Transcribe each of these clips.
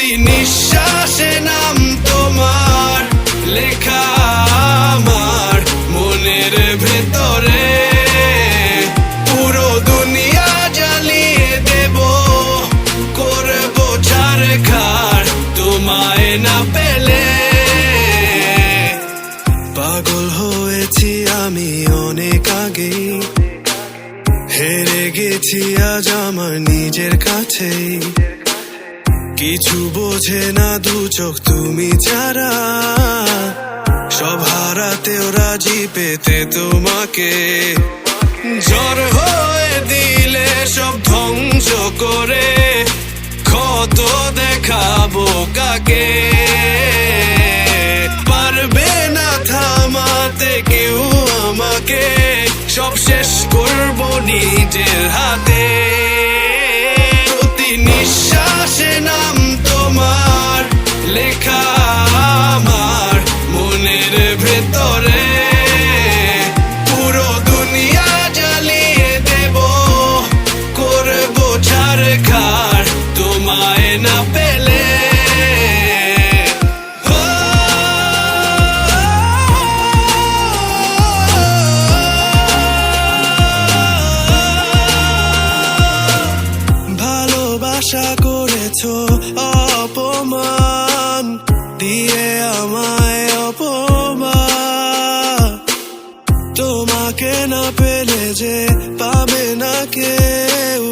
প্রতি নিঃশ্বাসে নাম তোমার লেখা আমার মনের ভেতরে। পুরো দুনিয়া জ্বালিয়ে দেব, করব ছারখার তোমায় না পেলে। পাগল হয়েছি আমি অনেক আগে, হেরে গেছি আজ আমার নিজের কাছে। কিছু বোঝে না দু চোখ তুমি ছাড়া, সব হারাতেও রাজি পেতে তোমাকে। ঝড় হয়ে দিলে সব ধ্বংস করে, ক্ষত দেখাবো কাকে। পারবে না থামাতে কেউ আমাকে, সব শেষ করবো নিজের হাতে। প্রতি নিঃশ্বাসে নাম তোমার লেখা আমার মনের ভেতরে। পুরো দুনিয়া জ্বালিয়ে দেব, করবো ছারখার তোমায় না পেলে। আশা করেছো অপমান দিয়ে আমায় অপমান, তোমাকে না পেলে যে পাবে না কেউ,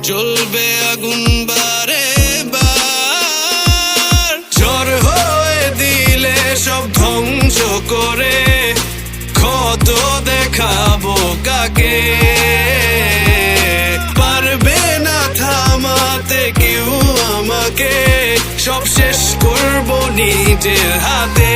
জ্বলবে আগুন বারে বার। ঝড় হয়ে দিলে সব ধ্বংস করে, ক্ষত দেখাবো কাকে। পারবে না থামাতে কেউ আমাকে, সব শেষ করবো নিজের হাতে।